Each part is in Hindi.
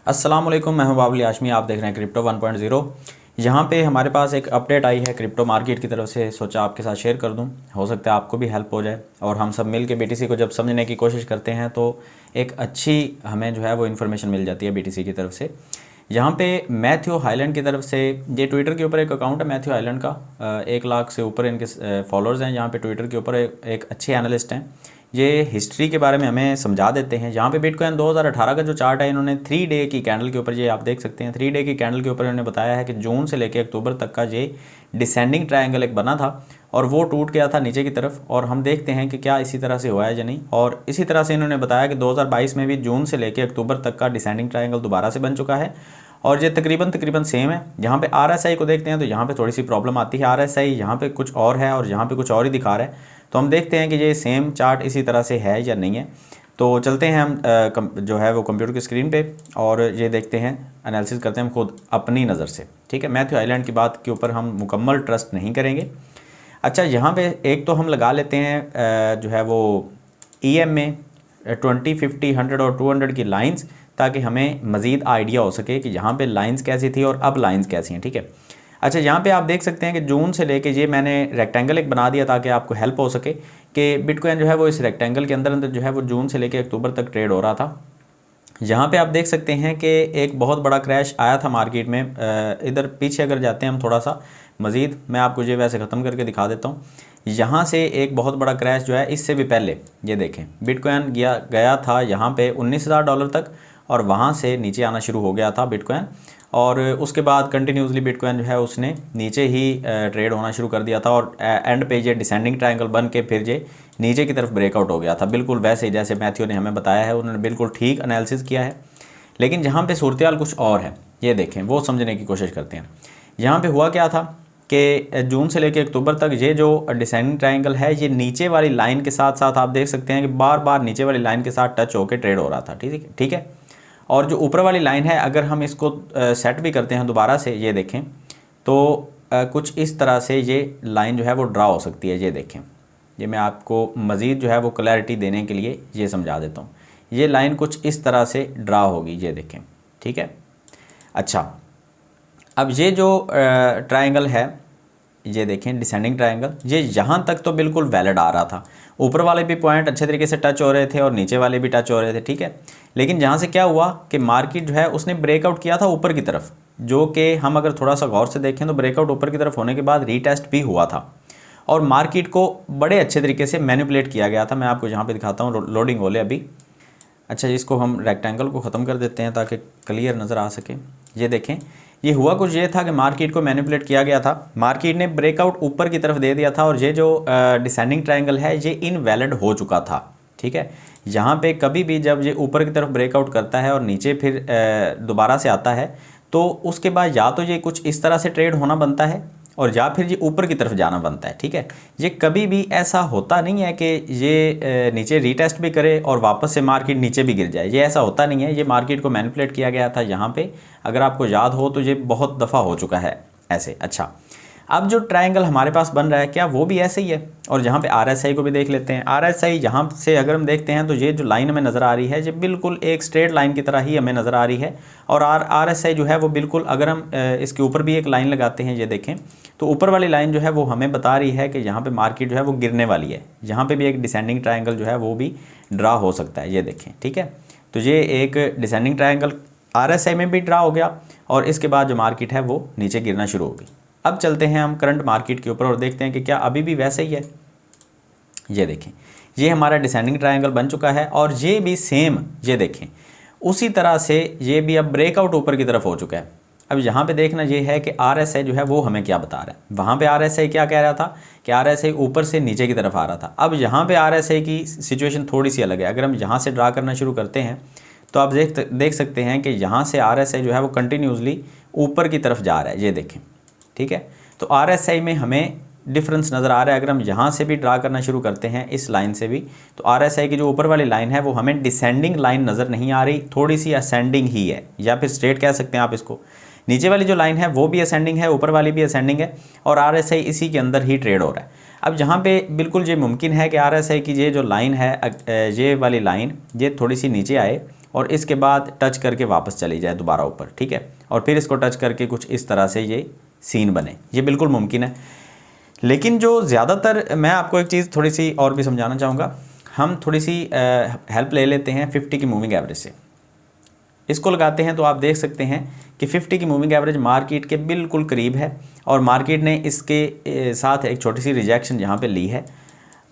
अस्सलाम वालेकुम, मैं हूं बाबुल हाशमी। आप देख रहे हैं क्रिप्टो 1.0। यहाँ पे हमारे पास एक अपडेट आई है क्रिप्टो मार्केट की तरफ से, सोचा आपके साथ शेयर कर दूं। हो सकता है आपको भी हेल्प हो जाए और हम सब मिल के बीटीसी को जब समझने की कोशिश करते हैं तो एक अच्छी हमें जो है वो इन्फॉर्मेशन मिल जाती है बीटीसी की तरफ से। यहाँ पे मैथ्यू हाईलैंड की तरफ से, ये ट्विटर के ऊपर एक अकाउंट है मैथ्यू हाईलैंड का, 1 लाख से ऊपर इनके फॉलोअर्स हैं। यहाँ पे ट्विटर के ऊपर एक अच्छे एनालिस्ट हैं। ये हिस्ट्री के बारे में हमें समझा देते हैं। यहाँ पे बिटकॉइन 2018 का जो चार्ट है, इन्होंने 3 डे की कैंडल के ऊपर, ये आप देख सकते हैं 3 डे की कैंडल के ऊपर इन्होंने बताया है कि जून से लेकर अक्टूबर तक का ये डिसेंडिंग ट्रायंगल एक बना था और वो टूट गया था नीचे की तरफ। और हम देखते हैं कि क्या इसी तरह से हुआ है या नहीं। और इसी तरह से इन्होंने बताया कि 2022 में भी जून से लेकर अक्टूबर तक का डिसेंडिंग ट्रायंगल दोबारा से बन चुका है और ये तकरीबन सेम है। यहाँ पे RSI को देखते हैं तो यहाँ पे थोड़ी सी प्रॉब्लम आती है। RSI यहाँ पे कुछ और है और यहाँ पे कुछ और ही दिखा रहा है। तो हम देखते हैं कि ये सेम चार्ट इसी तरह से है या नहीं है। तो चलते हैं हम जो है वो कंप्यूटर की स्क्रीन पे और ये देखते हैं, एनालिसिस करते हैं हम खुद अपनी नज़र से। ठीक है, मैथ्यू हाईलैंड की बात के ऊपर हम मुकम्मल ट्रस्ट नहीं करेंगे। अच्छा, यहाँ पे एक तो हम लगा लेते हैं जो है वो EMA 20, 50, 100 और 200 की लाइंस, ताकि हमें मज़ीद आइडिया हो सके कि यहाँ पे लाइंस कैसी थी और अब लाइंस कैसी हैं। ठीक है, अच्छा यहाँ पे आप देख सकते हैं कि जून से लेके, ये मैंने रेक्टेंगल एक बना दिया ताकि आपको हेल्प हो सके कि बिटकॉइन जो है वो इस रेक्टेंगल के अंदर जो है वो जून से लेके अक्टूबर तक ट्रेड हो रहा था। यहाँ पे आप देख सकते हैं कि एक बहुत बड़ा क्रैश आया था मार्केट में। इधर पीछे अगर जाते हैं हम थोड़ा सा मज़ीद, मैं आपको ये वैसे ख़त्म करके दिखा देता हूँ। यहाँ से एक बहुत बड़ा क्रैश जो है, इससे भी पहले ये देखें, बिटकॉइन गया था यहाँ पे $19,000 तक और वहाँ से नीचे आना शुरू हो गया था बिटकॉइन। और उसके बाद कंटिन्यूसली बिटकॉइन जो है उसने नीचे ही ट्रेड होना शुरू कर दिया था और एंड पे ये डिसेंडिंग ट्रायंगल बन के फिर ये नीचे की तरफ ब्रेकआउट हो गया था, बिल्कुल वैसे ही जैसे मैथ्यू ने हमें बताया है। उन्होंने बिल्कुल ठीक एनालिसिस किया है। लेकिन यहाँ पे सूरत हाल कुछ और है, ये देखें, वो समझने की कोशिश करते हैं। यहाँ पे हुआ क्या था कि जून से लेकर अक्टूबर तक ये जो डिसेंडिंग ट्रायंगल है, ये नीचे वाली लाइन के साथ साथ आप देख सकते हैं कि बार बार नीचे वाली लाइन के साथ टच होकर ट्रेड हो रहा था। ठीक है, और जो ऊपर वाली लाइन है, अगर हम इसको सेट भी करते हैं दोबारा से, ये देखें तो कुछ इस तरह से ये लाइन जो है वो ड्रा हो सकती है। ये देखें, ये मैं आपको मज़ीद जो है वो क्लैरिटी देने के लिए ये समझा देता हूँ। ये लाइन कुछ इस तरह से ड्रा होगी, ये देखें। ठीक है, अच्छा, अब ये जो ट्रायंगल है, ये देखें डिसेंडिंग ट्रायंगल, ये यहाँ तक तो बिल्कुल वैलिड आ रहा था। ऊपर वाले भी पॉइंट अच्छे तरीके से टच हो रहे थे और नीचे वाले भी टच हो रहे थे। ठीक है, लेकिन यहाँ से क्या हुआ कि मार्केट जो है उसने ब्रेकआउट किया था ऊपर की तरफ, जो कि हम अगर थोड़ा सा गौर से देखें तो ब्रेकआउट ऊपर की तरफ होने के बाद रीटेस्ट भी हुआ था और मार्केट को बड़े अच्छे तरीके से मैनिपुलेट किया गया था। मैं आपको यहाँ पर दिखाता हूँ, लोडिंग हो ले अभी। अच्छा, इसको हम रेक्टेंगल को ख़त्म कर देते हैं ताकि क्लियर नज़र आ सके। ये देखें, ये हुआ कुछ ये था कि मार्केट को मैनिपुलेट किया गया था। मार्केट ने ब्रेकआउट ऊपर की तरफ दे दिया था और ये जो डिसेंडिंग ट्रायंगल है ये इनवैलिड हो चुका था। ठीक है, यहाँ पे कभी भी जब ये ऊपर की तरफ ब्रेकआउट करता है और नीचे फिर दोबारा से आता है, तो उसके बाद या तो ये कुछ इस तरह से ट्रेड होना बनता है और या फिर ये ऊपर की तरफ जाना बनता है। ठीक है, ये कभी भी ऐसा होता नहीं है कि ये नीचे रीटेस्ट भी करे और वापस से मार्केट नीचे भी गिर जाए। ये ऐसा होता नहीं है। ये मार्केट को मैनिपुलेट किया गया था यहाँ पे, अगर आपको याद हो तो ये बहुत दफ़ा हो चुका है ऐसे। अच्छा, अब जो ट्रायंगल हमारे पास बन रहा है, क्या वो भी ऐसे ही है? और यहाँ पे RSI को भी देख लेते हैं। RSI यहाँ से अगर हम देखते हैं तो ये जो लाइन हमें नज़र आ रही है, ये बिल्कुल एक स्ट्रेट लाइन की तरह ही हमें नज़र आ रही है। और RSI जो है वो बिल्कुल, अगर हम इसके ऊपर भी एक लाइन लगाते हैं, ये देखें, तो ऊपर वाली लाइन जो है वो हमें बता रही है कि यहाँ पे मार्केट जो है वो गिरने वाली है। यहाँ पे भी एक डिसेंडिंग ट्रायंगल जो है वो भी ड्रा हो सकता है, ये देखें। ठीक है, तो ये एक डिसेंडिंग ट्रायंगल RSI में भी ड्रा हो गया और इसके बाद जो मार्केट है वो नीचे गिरना शुरू हो गई। अब चलते हैं हम करंट मार्केट के ऊपर और देखते हैं कि क्या अभी भी वैसे ही है। ये देखें, ये हमारा डिसेंडिंग ट्रायंगल बन चुका है और ये भी सेम, ये देखें, उसी तरह से ये भी अब ब्रेकआउट ऊपर की तरफ हो चुका है। अब यहाँ पे देखना ये है कि RSI जो है वो हमें क्या बता रहा है। वहाँ पे RSI क्या कह रहा था कि RSI ऊपर से नीचे की तरफ आ रहा था। अब यहाँ पे RSI की सिचुएशन थोड़ी सी अलग है। अगर हम यहाँ से ड्रा करना शुरू करते हैं तो आप देख सकते हैं कि यहाँ से RSI जो है वो कंटिन्यूसली ऊपर की तरफ जा रहा है, ये देखें। ठीक है, तो RSI में हमें डिफरेंस नज़र आ रहा है। अगर हम यहाँ से भी ड्रा करना शुरू करते हैं, इस लाइन से भी, तो RSI की जो ऊपर वाली लाइन है वो हमें डिसेंडिंग लाइन नज़र नहीं आ रही, थोड़ी सी असेंडिंग ही है, या फिर स्ट्रेट कह सकते हैं आप इसको। नीचे वाली जो लाइन है वो भी असेंडिंग है, ऊपर वाली भी असेंडिंग है और RSI इसी के अंदर ही ट्रेड हो रहा है। अब यहाँ पे बिल्कुल ये मुमकिन है कि RSI की ये जो लाइन है, ये वाली लाइन, ये थोड़ी सी नीचे आए और इसके बाद टच करके वापस चली जाए दोबारा ऊपर, ठीक है, और फिर इसको टच करके कुछ इस तरह से ये सीन बने, ये बिल्कुल मुमकिन है। लेकिन जो ज़्यादातर, मैं आपको एक चीज़ थोड़ी सी और भी समझाना चाहूँगा, हम थोड़ी सी हेल्प ले लेते हैं 50 की मूविंग एवरेज से। इसको लगाते हैं तो आप देख सकते हैं कि 50 की मूविंग एवरेज मार्केट के बिल्कुल करीब है और मार्केट ने इसके साथ एक छोटी सी रिजेक्शन यहाँ पे ली है।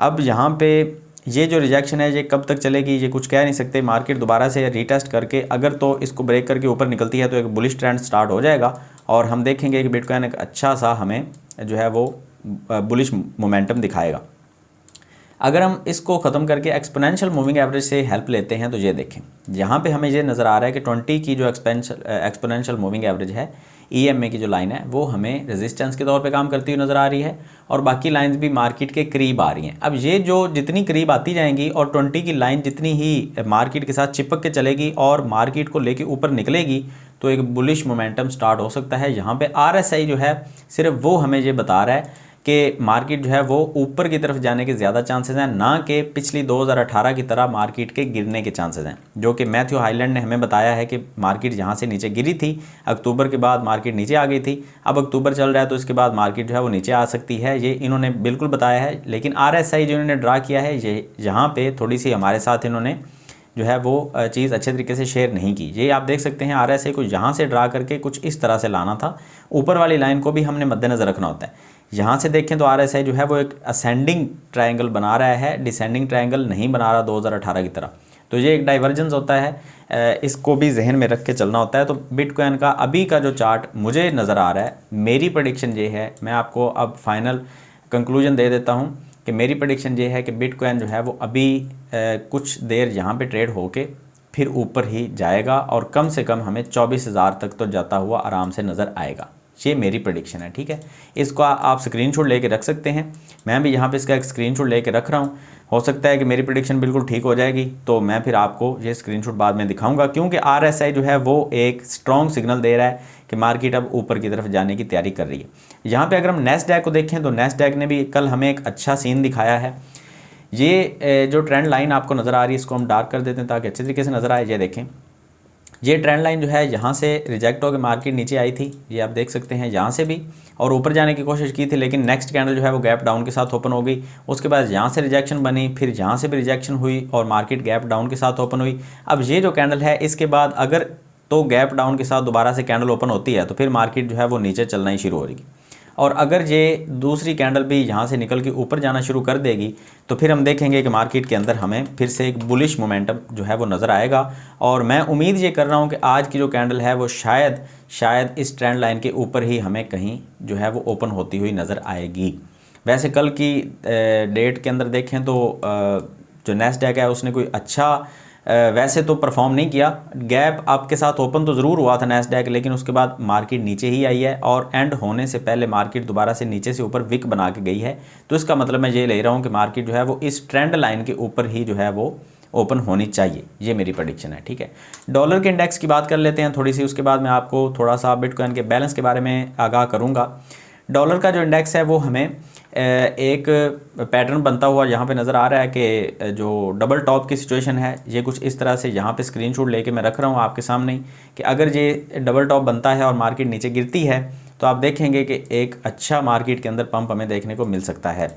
अब यहाँ पे ये जो रिजेक्शन है ये कब तक चलेगी ये कुछ कह नहीं सकते। मार्केट दोबारा से रीटेस्ट करके अगर तो इसको ब्रेक करके ऊपर निकलती है तो एक बुलिश ट्रेंड स्टार्ट हो जाएगा और हम देखेंगे कि बिटकॉइन एक अच्छा सा हमें जो है वो बुलिश मोमेंटम दिखाएगा। अगर हम इसको ख़त्म करके एक्सपोनेंशियल मूविंग एवरेज से हेल्प लेते हैं तो ये देखें, यहाँ पे हमें ये नज़र आ रहा है कि 20 की जो एक्सपोनेंशियल मूविंग एवरेज है, EMA की जो लाइन है वो हमें रेजिस्टेंस के तौर पे काम करती हुई नज़र आ रही है और बाकी लाइंस भी मार्केट के करीब आ रही हैं। अब ये जो जितनी करीब आती जाएंगी और 20 की लाइन जितनी ही मार्केट के साथ चिपक के चलेगी और मार्केट को लेके ऊपर निकलेगी तो एक बुलिश मोमेंटम स्टार्ट हो सकता है। यहाँ पे RSI जो है सिर्फ वो हमें ये बता रहा है कि मार्केट जो है वो ऊपर की तरफ जाने के ज़्यादा चांसेस हैं, ना कि पिछली 2018 की तरह मार्केट के गिरने के चांसेस हैं, जो कि मैथ्यू हाईलैंड ने हमें बताया है कि मार्केट यहाँ से नीचे गिरी थी, अक्टूबर के बाद मार्केट नीचे आ गई थी, अब अक्टूबर चल रहा है तो इसके बाद मार्केट जो है वो नीचे आ सकती है, ये इन्होंने बिल्कुल बताया है। लेकिन RSI जो इन्होंने ड्रा किया है ये यहाँ पर थोड़ी सी हमारे साथ इन्होंने जो है वो चीज़ अच्छे तरीके से शेयर नहीं की। ये आप देख सकते हैं RSI को यहाँ से ड्रा करके कुछ इस तरह से लाना था, ऊपर वाली लाइन को भी हमने मद्देनज़र रखना होता है। यहाँ से देखें तो RSI जो है वो एक असेंडिंग ट्रायंगल बना रहा है, डिसेंडिंग ट्रायंगल नहीं बना रहा 2018 की तरह, तो ये एक डाइवर्जेंस होता है, इसको भी जहन में रख के चलना होता है। तो बिटकॉइन का अभी का जो चार्ट मुझे नज़र आ रहा है, मेरी प्रेडिक्शन ये है, मैं आपको अब फाइनल कंक्लूजन दे देता हूँ कि मेरी प्रेडिक्शन ये है कि बिटकॉइन जो है वो अभी कुछ देर यहाँ पे ट्रेड होके फिर ऊपर ही जाएगा और कम से कम हमें 24,000 तक तो जाता हुआ आराम से नज़र आएगा। ये मेरी प्रेडिक्शन है, ठीक है। इसको आप स्क्रीनशॉट लेके रख सकते हैं, मैं भी यहाँ पे इसका एक स्क्रीनशॉट लेके रख रहा हूँ। हो सकता है कि मेरी प्रेडिक्शन बिल्कुल ठीक हो जाएगी तो मैं फिर आपको ये स्क्रीनशॉट बाद में दिखाऊंगा, क्योंकि RSI जो है वो एक स्ट्रॉन्ग सिग्नल दे रहा है कि मार्केट अब ऊपर की तरफ जाने की तैयारी कर रही है। यहाँ पे अगर हम नैस्डैक को देखें तो नैस्डैक ने भी कल हमें एक अच्छा सीन दिखाया है। ये जो ट्रेंड लाइन आपको नज़र आ रही है इसको हम डार्क कर देते हैं ताकि अच्छे तरीके से नज़र आए। ये देखें, ये ट्रेंड लाइन जो है यहाँ से रिजेक्ट होकर मार्केट नीचे आई थी, ये आप देख सकते हैं, यहाँ से भी और ऊपर जाने की कोशिश की थी, लेकिन नेक्स्ट कैंडल जो है वो गैप डाउन के साथ ओपन हो गई। उसके बाद यहाँ से रिजेक्शन बनी, फिर यहाँ से भी रिजेक्शन हुई और मार्केट गैप डाउन के साथ ओपन हुई। अब ये जो कैंडल है इसके बाद अगर तो गैप डाउन के साथ दोबारा से कैंडल ओपन होती है तो फिर मार्केट जो है वो नीचे चलना ही शुरू हो जाएगी, और अगर ये दूसरी कैंडल भी यहाँ से निकल के ऊपर जाना शुरू कर देगी तो फिर हम देखेंगे कि मार्केट के अंदर हमें फिर से एक बुलिश मोमेंटम जो है वो नज़र आएगा। और मैं उम्मीद ये कर रहा हूँ कि आज की जो कैंडल है वो शायद इस ट्रेंड लाइन के ऊपर ही हमें कहीं जो है वो ओपन होती हुई नज़र आएगी। वैसे कल की डेट के अंदर देखें तो जो नैस्डैक है उसने कोई अच्छा वैसे तो परफॉर्म नहीं किया, गैप आपके साथ ओपन तो ज़रूर हुआ था नैस्डैक, लेकिन उसके बाद मार्केट नीचे ही आई है और एंड होने से पहले मार्केट दोबारा से नीचे से ऊपर विक बना के गई है। तो इसका मतलब मैं ये ले रहा हूँ कि मार्केट जो है वो इस ट्रेंड लाइन के ऊपर ही जो है वो ओपन होनी चाहिए, ये मेरी प्रेडिक्शन है, ठीक है। डॉलर के इंडेक्स की बात कर लेते हैं थोड़ी सी, उसके बाद मैं आपको थोड़ा सा बिटकॉइन के बैलेंस के बारे में आगाह करूँगा। डॉलर का जो इंडेक्स है वो हमें एक पैटर्न बनता हुआ यहाँ पे नज़र आ रहा है कि जो डबल टॉप की सिचुएशन है ये कुछ इस तरह से यहाँ पे स्क्रीनशॉट लेके मैं रख रहा हूँ आपके सामने कि अगर ये डबल टॉप बनता है और मार्केट नीचे गिरती है तो आप देखेंगे कि एक अच्छा मार्केट के अंदर पंप हमें देखने को मिल सकता है।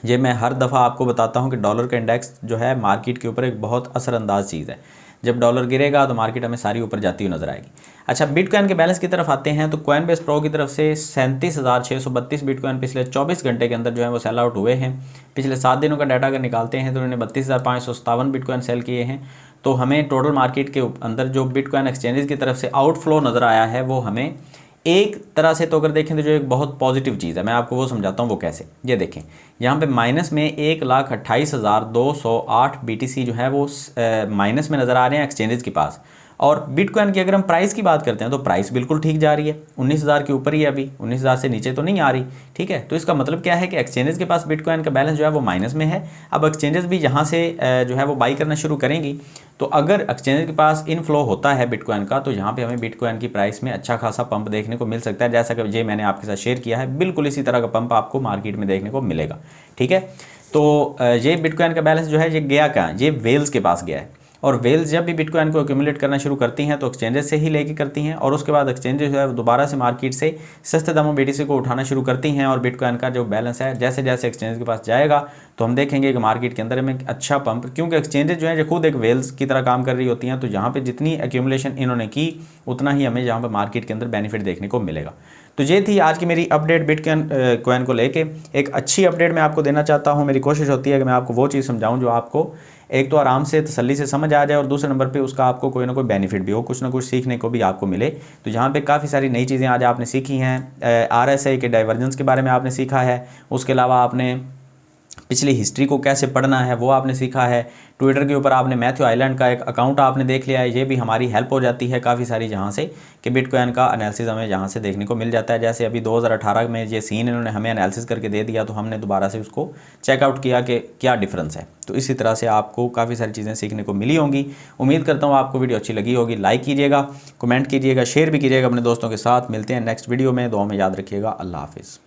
ये मैं हर दफ़ा आपको बताता हूँ कि डॉलर का इंडेक्स जो है मार्केट के ऊपर एक बहुत असरअंदाज चीज़ है, जब डॉलर गिरेगा तो मार्केट हमें सारी ऊपर जाती हुई नजर आएगी। अच्छा, बिटकॉइन के बैलेंस की तरफ आते हैं तो कॉइनबेस प्रो की तरफ से 37,632 बिटकॉइन पिछले 24 घंटे के अंदर जो है वो सेल आउट हुए हैं। पिछले 7 दिनों का डाटा अगर निकालते हैं तो उन्होंने 32,557 बिटकॉइन सेल किए हैं। तो हमें टोटल मार्केट के अंदर जो बिटकॉइन एक्सचेंजेस की तरफ से आउटफ्लो नज़र आया है वो हमें एक तरह से तो अगर देखें तो जो एक बहुत पॉजिटिव चीज़ है, मैं आपको वो समझाता हूँ वो कैसे। ये देखें, यहाँ पे माइनस में 1,28,208 BTC जो है वो माइनस में नज़र आ रहे हैं एक्सचेंजेस के पास। और बिटकॉइन की अगर हम प्राइस की बात करते हैं तो प्राइस बिल्कुल ठीक जा रही है, 19,000 के ऊपर ही है अभी, 19,000 से नीचे तो नहीं आ रही, ठीक है। तो इसका मतलब क्या है कि एक्सचेंजेस के पास बिटकॉइन का बैलेंस जो है वो माइनस में है। अब एक्सचेंजेस भी यहाँ से जो है वो बाई करना शुरू करेंगी, तो अगर एक्सचेंज के पास इनफ्लो होता है बिटकॉइन का तो यहाँ पे हमें बिटकॉइन की प्राइस में अच्छा खासा पंप देखने को मिल सकता है, जैसा कि ये मैंने आपके साथ शेयर किया है, बिल्कुल इसी तरह का पंप आपको मार्केट में देखने को मिलेगा, ठीक है। तो ये बिटकॉइन का बैलेंस जो है ये गया कहाँ, ये वेल्स के पास गया है और वेल्स जब भी बिटकॉइन को एक्यूमुलेट करना शुरू करती हैं तो एक्सचेंजेस से ही लेके करती हैं, और उसके बाद एक्सचेंजेस जो है दोबारा से मार्केट से सस्ते दामों BTC को उठाना शुरू करती हैं, और बिटकॉइन का जो बैलेंस है जैसे जैसे एक्सचेंज के पास जाएगा तो हम देखेंगे कि मार्केट के अंदर में अच्छा पंप, क्योंकि एक्सचेंजेस जो है जो खुद एक वेल्स की तरह काम कर रही होती हैं, तो यहाँ पे जितनी एक्यूमुलेशन इन्होंने की उतना ही हमें यहाँ पर मार्केट के अंदर बेनिफिट देखने को मिलेगा। तो ये थी आज की मेरी अपडेट बिटकॉइन को लेके। एक अच्छी अपडेट मैं आपको देना चाहता हूँ। मेरी कोशिश होती है कि मैं आपको वो चीज़ समझाऊं जो आपको एक तो आराम से तसल्ली से समझ आ जाए, और दूसरे नंबर पे उसका आपको कोई ना कोई बेनिफिट भी हो, कुछ ना कुछ सीखने को भी आपको मिले। तो यहाँ पे काफ़ी सारी नई चीज़ें आज आपने सीखी हैं। RSI के डाइवर्जेंस के बारे में आपने सीखा है, उसके अलावा आपने पिछली हिस्ट्री को कैसे पढ़ना है वो आपने सीखा है। ट्विटर के ऊपर आपने मैथ्यू आइलैंड का एक अकाउंट आपने देख लिया है, ये भी हमारी हेल्प हो जाती है काफ़ी सारी, जहाँ से कि बिटकॉइन का एनालिसिस हमें जहाँ से देखने को मिल जाता है। जैसे अभी 2018 में ये सीन इन्होंने हमें एनालिसिस करके दे दिया, तो हमने दोबारा से उसको चेकआउट किया कि क्या डिफरेंस है। तो इसी तरह से आपको काफ़ी सारी चीज़ें सीखने को मिली होंगी। उम्मीद करता हूँ आपको वीडियो अच्छी लगी होगी। लाइक कीजिएगा, कमेंट कीजिएगा, शेयर भी कीजिएगा अपने दोस्तों के साथ। मिलते हैं नेक्स्ट वीडियो में, दुआ में याद रखिएगा। अल्लाह हाफिज़।